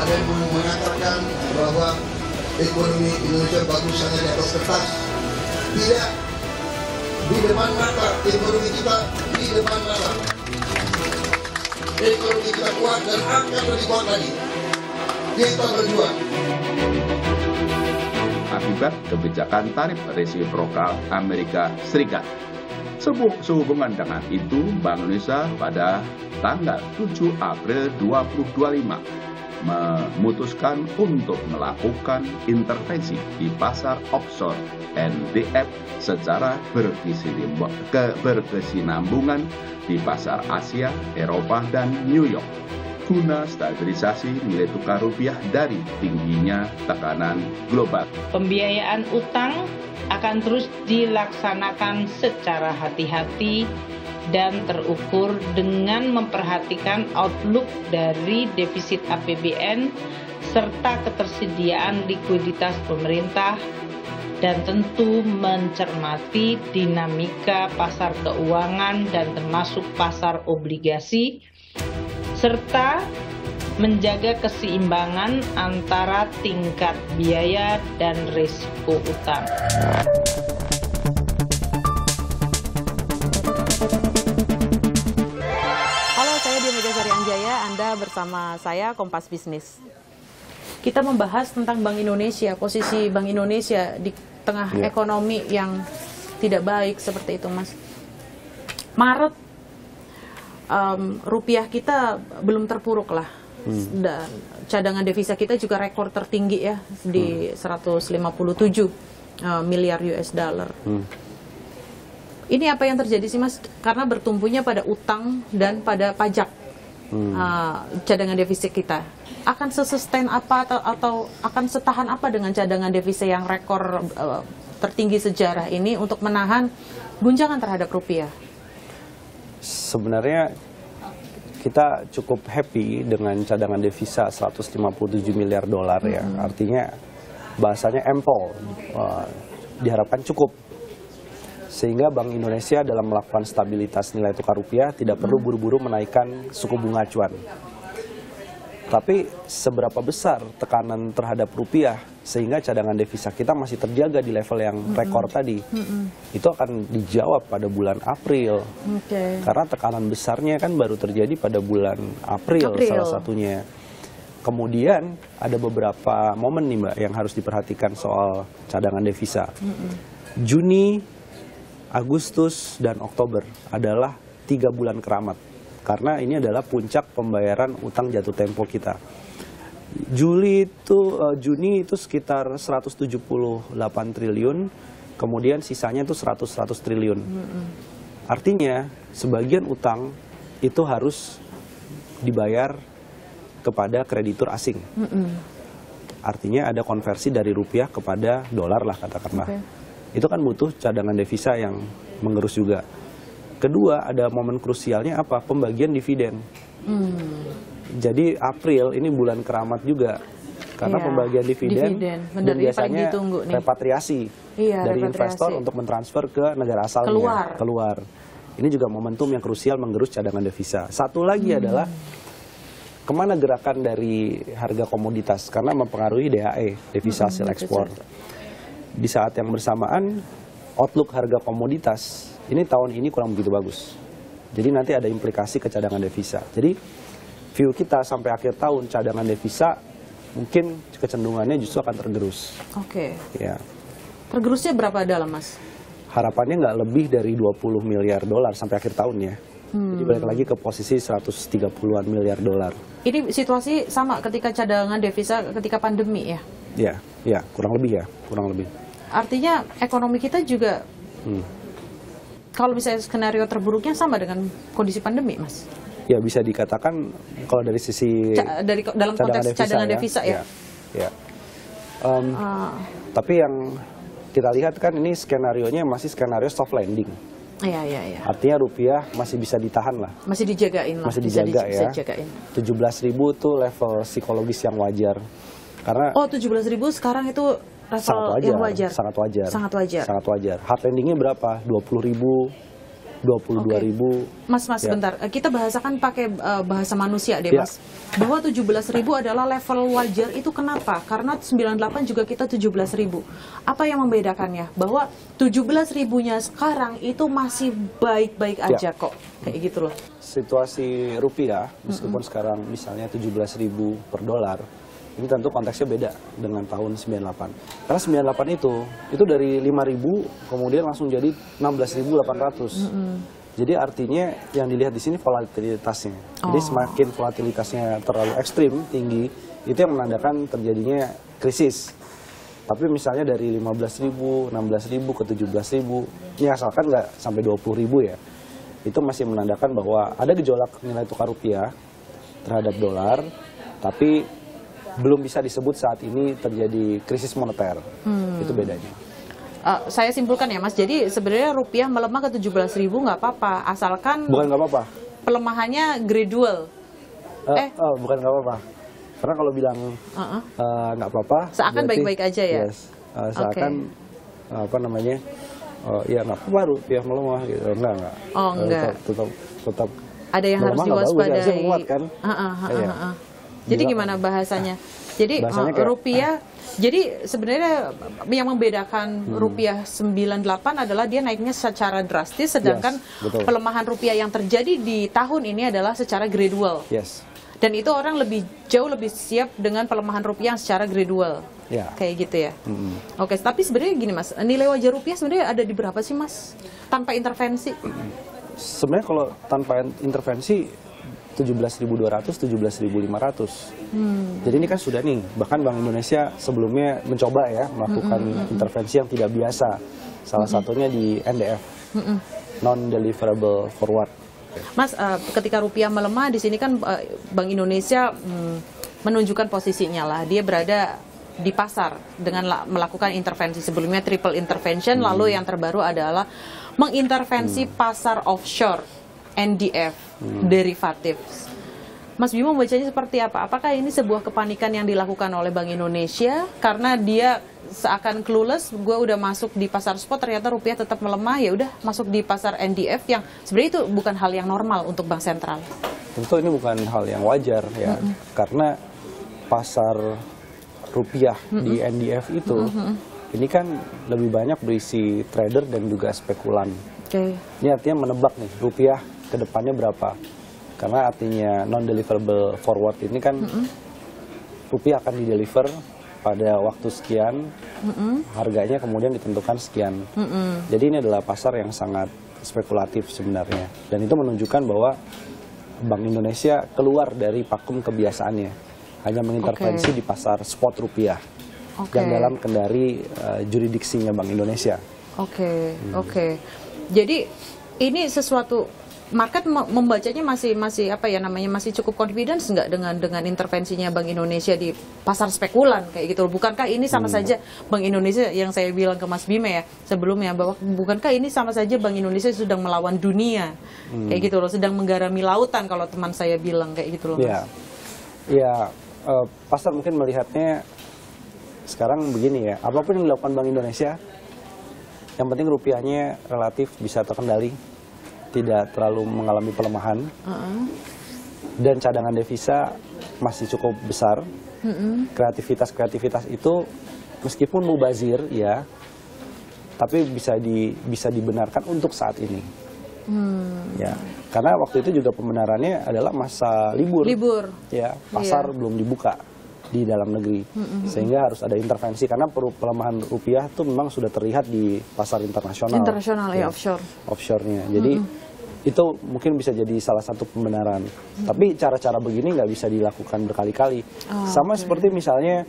ada yang mengatakan bahwa ekonomi Indonesia bagus hanya di atas kertas. Tidak. Di depan mata ekonomi kita, di depan mata. Ekonomi kita kuat dan akan lebih kuat lagi. Kita berjuang. Akibat kebijakan tarif resiprokal Amerika Serikat. Sehubungan dengan itu, Bank Indonesia pada tanggal 7 April 2025 memutuskan untuk melakukan intervensi di pasar offshore NDF secara berkesinambungan di pasar Asia, Eropa, dan New York guna stabilisasi nilai tukar rupiah dari tingginya tekanan global. Pembiayaan utang akan terus dilaksanakan secara hati-hati dan terukur dengan memperhatikan outlook dari defisit APBN serta ketersediaan likuiditas pemerintah dan tentu mencermati dinamika pasar keuangan dan termasuk pasar obligasi serta menjaga keseimbangan antara tingkat biaya dan risiko utang. Halo, saya Dian Sari Anjaya, Anda bersama saya Kompas Bisnis. Kita membahas tentang Bank Indonesia, posisi Bank Indonesia di tengah ekonomi yang tidak baik seperti itu, Mas. Maret, rupiah kita belum terpuruk lah. Dan cadangan devisa kita juga rekor tertinggi ya di 157 miliar US dollar. Ini apa yang terjadi sih, Mas? Karena bertumbuhnya pada utang dan pada pajak cadangan devisa kita. Akan sesustain apa atau akan setahan apa dengan cadangan devisa yang rekor tertinggi sejarah ini untuk menahan guncangan terhadap rupiah? Sebenarnya kita cukup happy dengan cadangan devisa 157 miliar dolar ya. Artinya bahasanya ample, diharapkan cukup. Sehingga Bank Indonesia dalam melakukan stabilitas nilai tukar rupiah tidak perlu buru-buru menaikkan suku bunga acuan. Tapi seberapa besar tekanan terhadap rupiah sehingga cadangan devisa kita masih terjaga di level yang rekor tadi, itu akan dijawab pada bulan April. Karena tekanan besarnya kan baru terjadi pada bulan April. Salah satunya. Kemudian ada beberapa momen nih Mbak yang harus diperhatikan soal cadangan devisa. Juni, Agustus, dan Oktober adalah 3 bulan keramat. Karena ini adalah puncak pembayaran utang jatuh tempo kita. Juni itu sekitar 178 triliun, kemudian sisanya itu 100 triliun. Artinya sebagian utang itu harus dibayar kepada kreditur asing. Artinya ada konversi dari rupiah kepada dolar lah katakanlah. Itu kan butuh cadangan devisa yang mengerus juga. Kedua, ada momen krusialnya apa? Pembagian dividen. Jadi April ini bulan keramat juga. Karena pembagian dividen dan biasanya repatriasi dari investor untuk mentransfer ke negara asalnya. Keluar. Ini juga momentum yang krusial menggerus cadangan devisa. Satu lagi adalah kemana gerakan dari harga komoditas. Karena mempengaruhi DHE, devisa hasil ekspor. Di saat yang bersamaan, outlook harga komoditas ini tahun ini kurang begitu bagus. Jadi nanti ada implikasi ke cadangan devisa. Jadi view kita sampai akhir tahun cadangan devisa mungkin kecenderungannya justru akan tergerus. Ya. Tergerusnya berapa dalam, Mas? Harapannya nggak lebih dari 20 miliar dolar sampai akhir tahun ya. Jadi balik lagi ke posisi 130-an miliar dolar. Ini situasi sama ketika cadangan devisa ketika pandemi ya? Ya, kurang lebih. Artinya ekonomi kita juga kalau misalnya skenario terburuknya sama dengan kondisi pandemi, Mas? Ya, bisa dikatakan kalau dari sisi dalam konteks cadangan devisa ya. Tapi yang kita lihat kan ini skenarionya masih skenario soft landing. Iya. Artinya rupiah masih bisa ditahan lah. Masih dijagain lah. Masih dijaga ya. 17.000 tuh level psikologis yang wajar. Karena 17.000 sekarang itu level yang wajar. Sangat wajar. Hard landingnya berapa? 20.000, 22.000. Mas, Ya. bentar. Kita bahasakan pakai bahasa manusia deh, Ya. Mas. Bahwa 17.000 adalah level wajar itu kenapa? Karena 98 juga kita 17.000. Apa yang membedakannya? Bahwa 17.000-nya sekarang itu masih baik-baik aja kok. Kayak gitu loh. Situasi rupiah, meskipun sekarang misalnya 17.000 per dolar, ini tentu konteksnya beda dengan tahun 98. Karena 98 itu dari 5.000 kemudian langsung jadi 16.800. Jadi artinya yang dilihat di sini volatilitasnya. Jadi semakin volatilitasnya terlalu ekstrim, tinggi, itu yang menandakan terjadinya krisis. Tapi misalnya dari 15.000, 16.000 ke 17.000, ini asalkan nggak sampai 20.000 ya, itu masih menandakan bahwa ada gejolak nilai tukar rupiah terhadap dolar, tapi belum bisa disebut saat ini terjadi krisis moneter. Itu bedanya. Saya simpulkan ya, Mas. Jadi sebenarnya rupiah melemah ke 17.000 nggak apa-apa, asalkan Bukan nggak apa-apa. pelemahannya gradual. Bukan nggak apa-apa. Karena kalau bilang nggak apa-apa, Seakan berarti- baik-baik aja ya? Yes. Seakan apa namanya? Ya nggak apa-apa rupiah melemah gitu. Enggak. Oh, enggak. Tetap. Ada yang harus melemah nggak bagus, diwaspadai. harusnya menguat kan? Iya. Jadi Gila. gimana bahasanya? Jadi Bahasanya kayak- rupiah, jadi sebenarnya yang membedakan rupiah 98 adalah dia naiknya secara drastis, sedangkan Yes, betul. pelemahan rupiah yang terjadi di tahun ini adalah secara gradual. Yes. Dan itu orang jauh lebih siap dengan pelemahan rupiah yang secara gradual. Ya. Kayak gitu ya. Oke, tapi sebenarnya gini Mas, nilai wajar rupiah sebenarnya ada di berapa sih Mas? Tanpa intervensi? Sebenarnya kalau tanpa intervensi 17.200, 17.500. Jadi ini kan sudah nih, bahkan Bank Indonesia sebelumnya mencoba ya melakukan intervensi yang tidak biasa. Salah satunya di NDF, non-deliverable forward. Mas, ketika rupiah melemah di sini kan Bank Indonesia menunjukkan posisinya lah. Dia berada di pasar dengan melakukan intervensi. Sebelumnya triple intervention, lalu yang terbaru adalah mengintervensi pasar offshore, NDF, derivatif. Mas Bimo membacanya seperti apa? Apakah ini sebuah kepanikan yang dilakukan oleh Bank Indonesia karena dia seakan clueless, gue udah masuk di pasar spot ternyata rupiah tetap melemah, ya udah masuk di pasar NDF yang sebenarnya itu bukan hal yang normal untuk bank sentral. Tentu ini bukan hal yang wajar ya, karena pasar rupiah di NDF itu ini kan lebih banyak berisi trader dan juga spekulan. Ini artinya menebak nih rupiah ke depannya berapa. Karena artinya non-deliverable forward ini kan rupiah akan di-deliver pada waktu sekian, harganya kemudian ditentukan sekian. Jadi ini adalah pasar yang sangat spekulatif sebenarnya. Dan itu menunjukkan bahwa Bank Indonesia keluar dari pakem kebiasaannya, hanya mengintervensi di pasar spot rupiah dan dalam kendali juridiksinya Bank Indonesia. Oke. Jadi ini sesuatu market membacanya masih apa ya namanya, masih cukup confidence nggak dengan intervensinya Bank Indonesia di pasar spekulan kayak gitu. Bukankah ini sama saja Bank Indonesia, yang saya bilang ke Mas Bima ya sebelumnya, bahwa bukankah ini sama saja Bank Indonesia sedang melawan dunia kayak gitu loh, sedang menggarami lautan kalau teman saya bilang kayak gitu loh Mas. Ya, pasar mungkin melihatnya sekarang begini ya, apapun yang dilakukan Bank Indonesia, yang penting rupiahnya relatif bisa terkendali, tidak terlalu mengalami pelemahan, dan cadangan devisa masih cukup besar. Kreativitas itu meskipun mubazir ya, tapi bisa dibenarkan untuk saat ini. Ya, karena waktu itu juga pembenarannya adalah masa libur. Ya, pasar belum dibuka di dalam negeri, sehingga harus ada intervensi karena pelemahan rupiah itu memang sudah terlihat di pasar internasional ya, offshore-nya. Jadi itu mungkin bisa jadi salah satu pembenaran. Tapi cara-cara begini nggak bisa dilakukan berkali-kali. Sama seperti misalnya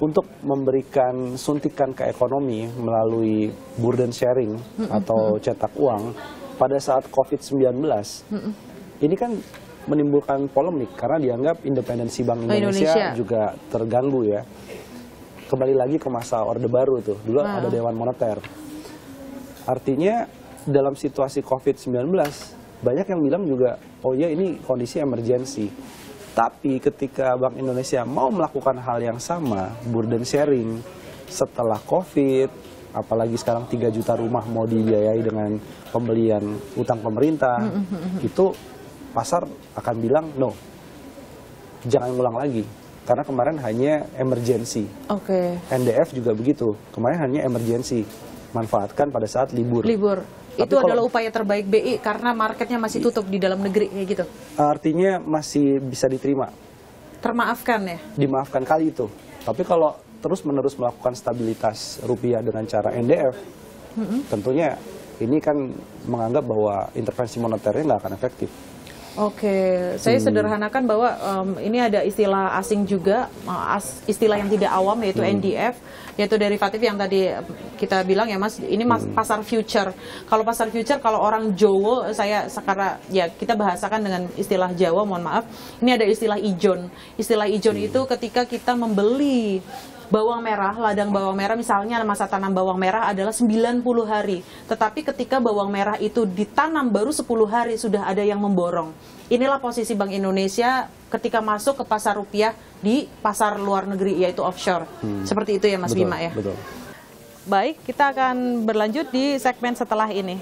untuk memberikan suntikan ke ekonomi melalui burden sharing atau cetak uang pada saat COVID-19. Ini kan menimbulkan polemik karena dianggap independensi Bank Indonesia juga terganggu ya. Kembali lagi ke masa Orde Baru tuh, dulu ada Dewan Moneter. Artinya dalam situasi COVID-19 banyak yang bilang juga, oh ya ini kondisi emergensi. Tapi ketika Bank Indonesia mau melakukan hal yang sama, burden sharing setelah COVID, apalagi sekarang 3 juta rumah mau dibiayai dengan pembelian utang pemerintah, itu pasar akan bilang no, jangan ulang lagi. Karena kemarin hanya emergency. NDF juga begitu, kemarin hanya emergency, manfaatkan pada saat libur. Itu adalah upaya terbaik BI karena marketnya masih tutup di dalam negeri kayak gitu. Artinya masih bisa diterima. Termaafkan ya? Dimaafkan kali itu. Tapi kalau terus-menerus melakukan stabilitas rupiah dengan cara NDF, tentunya ini kan menganggap bahwa intervensi moneternya nggak akan efektif. Saya sederhanakan bahwa ini ada istilah asing juga, istilah yang tidak awam yaitu NDF, yaitu derivatif yang tadi kita bilang ya Mas, ini pasar future. Kalau pasar future, kalau orang Jawa, saya sekarang ya kita bahasakan dengan istilah Jawa, mohon maaf, ini ada istilah ijon. Istilah ijon itu ketika kita membeli bawang merah, ladang bawang merah, misalnya masa tanam bawang merah adalah 90 hari. Tetapi ketika bawang merah itu ditanam baru 10 hari sudah ada yang memborong. Inilah posisi Bank Indonesia ketika masuk ke pasar rupiah di pasar luar negeri, yaitu offshore. Seperti itu ya Mas Bima ya? Betul. Baik, kita akan berlanjut di segmen setelah ini.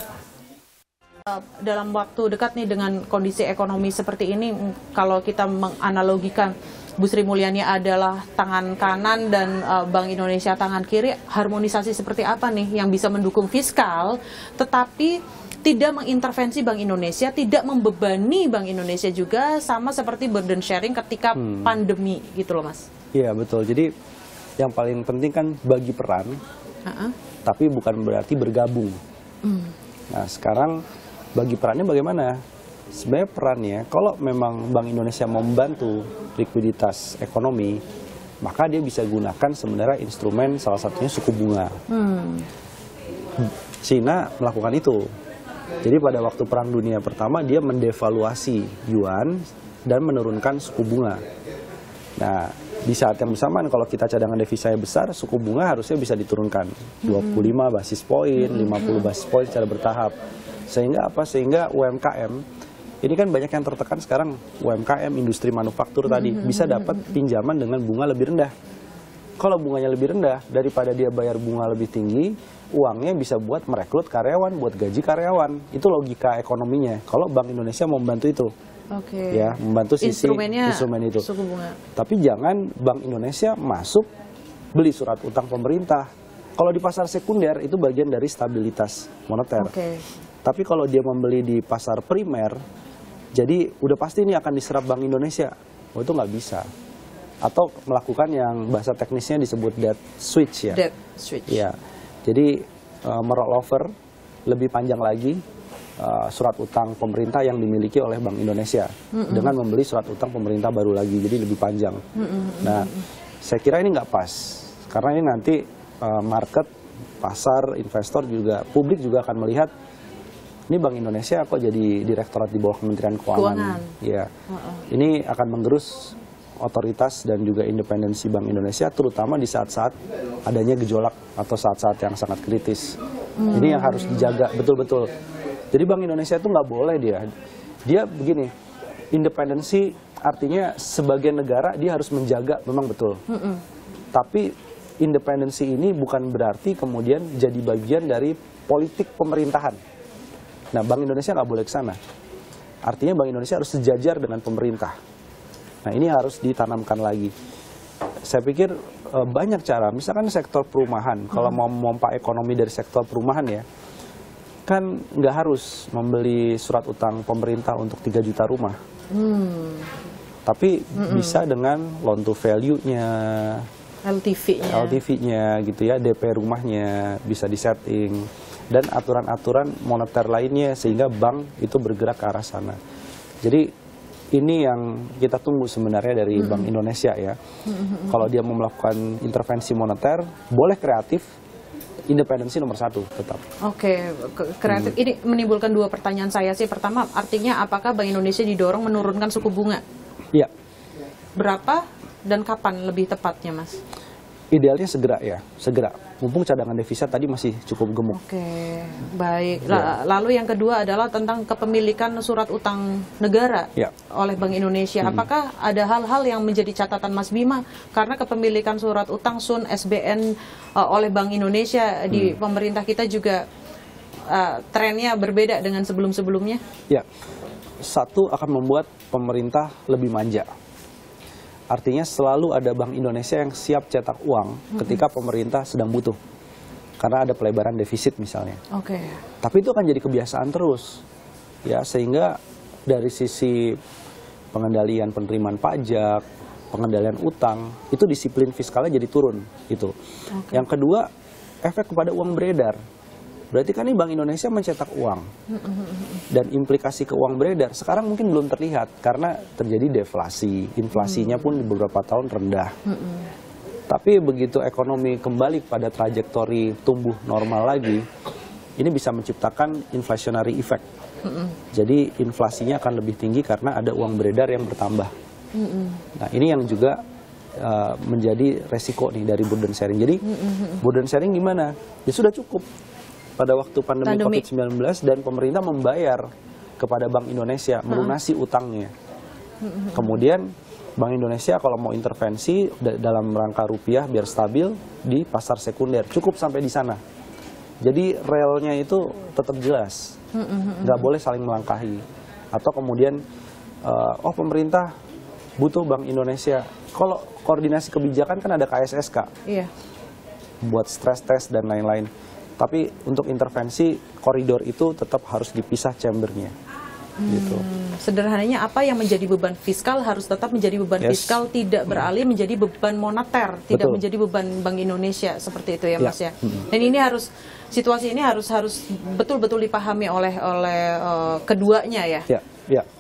Dalam waktu dekat nih dengan kondisi ekonomi seperti ini, kalau kita menganalogikan Bu Sri Mulyani adalah tangan kanan dan Bank Indonesia tangan kiri, harmonisasi seperti apa nih yang bisa mendukung fiskal tetapi tidak mengintervensi Bank Indonesia, tidak membebani Bank Indonesia juga, sama seperti burden sharing ketika pandemi gitu loh Mas. Iya betul, jadi yang paling penting kan bagi peran, tapi bukan berarti bergabung. Nah sekarang bagi perannya bagaimana? Sebenarnya perannya, kalau memang Bank Indonesia mau membantu likuiditas ekonomi, maka dia bisa gunakan sebenarnya instrumen salah satunya suku bunga. Cina melakukan itu. Jadi pada waktu Perang Dunia Pertama dia mendevaluasi yuan dan menurunkan suku bunga. Nah di saat yang bersamaan kalau kita cadangan devisanya besar, suku bunga harusnya bisa diturunkan 25 basis poin, 50 basis poin secara bertahap. Sehingga apa? Sehingga UMKM ini kan banyak yang tertekan sekarang, UMKM, industri manufaktur tadi, bisa dapat pinjaman dengan bunga lebih rendah. Kalau bunganya lebih rendah, daripada dia bayar bunga lebih tinggi, uangnya bisa buat merekrut karyawan, buat gaji karyawan. Itu logika ekonominya. Kalau Bank Indonesia mau membantu itu. Ya, membantu sisi instrumen itu. Suku bunga. Tapi jangan Bank Indonesia masuk beli surat utang pemerintah. Kalau di pasar sekunder, itu bagian dari stabilitas moneter. Tapi kalau dia membeli di pasar primer, jadi udah pasti ini akan diserap Bank Indonesia. Itu nggak bisa. Atau melakukan yang bahasa teknisnya disebut debt switch ya. Debt switch. Ya. Jadi merollover lebih panjang lagi surat utang pemerintah yang dimiliki oleh Bank Indonesia dengan membeli surat utang pemerintah baru lagi, jadi lebih panjang. Nah, saya kira ini nggak pas karena ini nanti market, pasar, investor juga, publik juga akan melihat. Ini Bank Indonesia kok jadi direktorat di bawah Kementerian Keuangan. Ya. Ini akan menggerus otoritas dan juga independensi Bank Indonesia, terutama di saat-saat adanya gejolak atau saat-saat yang sangat kritis. Ini yang harus dijaga betul-betul. Jadi Bank Indonesia itu nggak boleh dia begini, independensi artinya sebagai negara dia harus menjaga, memang betul. Tapi independensi ini bukan berarti kemudian jadi bagian dari politik pemerintahan. Nah, Bank Indonesia nggak boleh ke sana. Artinya Bank Indonesia harus sejajar dengan pemerintah. Nah, ini harus ditanamkan lagi. Saya pikir banyak cara. Misalkan sektor perumahan, kalau mau memompa ekonomi dari sektor perumahan ya, kan nggak harus membeli surat utang pemerintah untuk 3 juta rumah. Tapi bisa dengan loan to value-nya, LTV-nya gitu ya, DP rumahnya bisa disetting, dan aturan-aturan moneter lainnya sehingga bank itu bergerak ke arah sana. Jadi ini yang kita tunggu sebenarnya dari Bank Indonesia ya. Kalau dia mau melakukan intervensi moneter, boleh kreatif, independensi nomor 1 tetap. Kreatif. Ini menimbulkan 2 pertanyaan saya sih. Pertama, artinya apakah Bank Indonesia didorong menurunkan suku bunga? Iya. Berapa dan kapan lebih tepatnya, Mas? Idealnya segera. Mumpung cadangan devisa tadi masih cukup gemuk. Oke, baik. Lalu yang kedua adalah tentang kepemilikan surat utang negara oleh Bank Indonesia. Apakah ada hal-hal yang menjadi catatan Mas Bima? Karena kepemilikan surat utang SUN, SBN oleh Bank Indonesia di pemerintah kita juga trennya berbeda dengan sebelum-sebelumnya. Ya, satu akan membuat pemerintah lebih manja. Artinya selalu ada Bank Indonesia yang siap cetak uang ketika pemerintah sedang butuh. Karena ada pelebaran defisit misalnya. Tapi itu akan jadi kebiasaan terus. Ya, sehingga dari sisi pengendalian penerimaan pajak, pengendalian utang, itu disiplin fiskalnya jadi turun gitu. Yang kedua, efek kepada uang beredar. Berarti kan ini Bank Indonesia mencetak uang. Dan implikasi ke uang beredar sekarang mungkin belum terlihat karena terjadi deflasi. Inflasinya pun di beberapa tahun rendah. Tapi begitu ekonomi kembali pada trajektori tumbuh normal lagi, ini bisa menciptakan inflationary effect. Jadi inflasinya akan lebih tinggi karena ada uang beredar yang bertambah. Nah, ini yang juga menjadi resiko nih dari burden sharing. Jadi burden sharing gimana? Ya sudah cukup. Pada waktu pandemi COVID-19 dan pemerintah membayar kepada Bank Indonesia melunasi utangnya. Kemudian Bank Indonesia kalau mau intervensi dalam rangka rupiah biar stabil di pasar sekunder, cukup sampai di sana. Jadi relnya itu tetap jelas, nggak boleh saling melangkahi. Atau kemudian, pemerintah butuh Bank Indonesia. Kalau koordinasi kebijakan kan ada KSSK, buat stress test dan lain-lain. Tapi untuk intervensi koridor itu tetap harus dipisah chambernya. Gitu. Sederhananya apa yang menjadi beban fiskal harus tetap menjadi beban fiskal, tidak beralih menjadi beban moneter, tidak menjadi beban Bank Indonesia, seperti itu ya Mas ya. Dan ini situasi ini harus betul-betul dipahami oleh keduanya ya.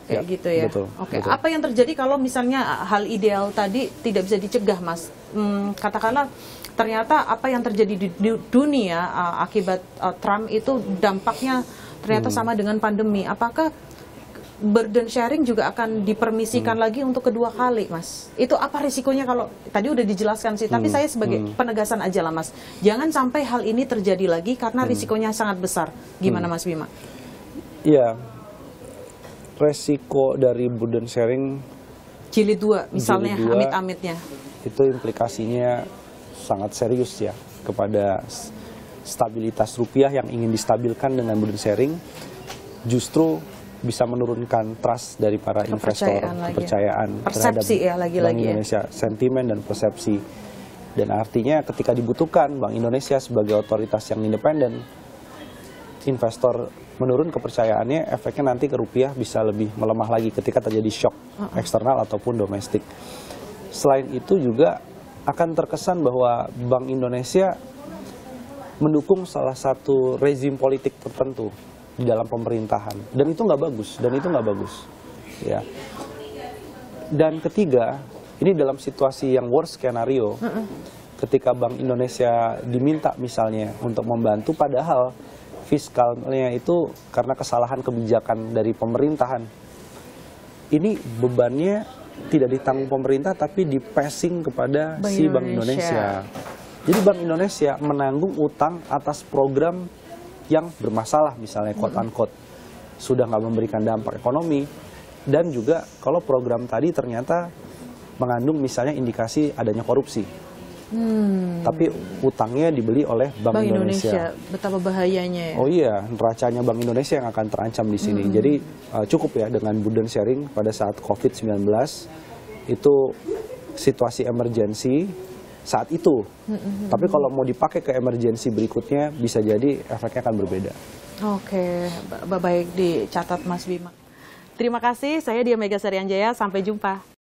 Kayak gitu ya. Betul. Apa yang terjadi kalau misalnya hal ideal tadi tidak bisa dicegah, Mas? Katakanlah ternyata apa yang terjadi di dunia akibat Trump itu dampaknya ternyata sama dengan pandemi. Apakah burden sharing juga akan dipermisikan lagi untuk kedua kali, Mas? Itu apa risikonya kalau tadi udah dijelaskan sih, tapi saya sebagai penegasan aja lah, Mas. Jangan sampai hal ini terjadi lagi karena risikonya sangat besar. Gimana Mas Bima? Iya. Resiko dari burden sharing jilid 2 misalnya, amit-amitnya. Itu implikasinya sangat serius ya kepada stabilitas rupiah yang ingin distabilkan dengan burden sharing, justru bisa menurunkan trust dari para investor, kepercayaan persepsi terhadap Bank Indonesia, sentimen dan persepsi. Dan artinya ketika dibutuhkan Bank Indonesia sebagai otoritas yang independen, investor menurun kepercayaannya, efeknya nanti ke rupiah bisa lebih melemah lagi ketika terjadi shock eksternal ataupun domestik. Selain itu juga akan terkesan bahwa Bank Indonesia mendukung salah satu rezim politik tertentu di dalam pemerintahan, dan itu nggak bagus, ya. Dan ketiga, ini dalam situasi yang worst skenario, ketika Bank Indonesia diminta misalnya untuk membantu, padahal fiskalnya itu karena kesalahan kebijakan dari pemerintahan, ini bebannya tidak ditanggung pemerintah tapi di-passing kepada si Bank Indonesia. Jadi Bank Indonesia menanggung utang atas program yang bermasalah, misalnya quote-unquote sudah nggak memberikan dampak ekonomi, dan juga kalau program tadi ternyata mengandung misalnya indikasi adanya korupsi. Tapi utangnya dibeli oleh Bank Indonesia. Betapa bahayanya ya. Oh iya, neracanya Bank Indonesia yang akan terancam di sini. Jadi cukup ya dengan burden sharing pada saat COVID-19 itu situasi emergensi saat itu. Tapi kalau mau dipakai ke emergensi berikutnya bisa jadi efeknya akan berbeda. Oke, baik dicatat Mas Bima. Terima kasih, saya Dia Mega Sarianjaya, sampai jumpa.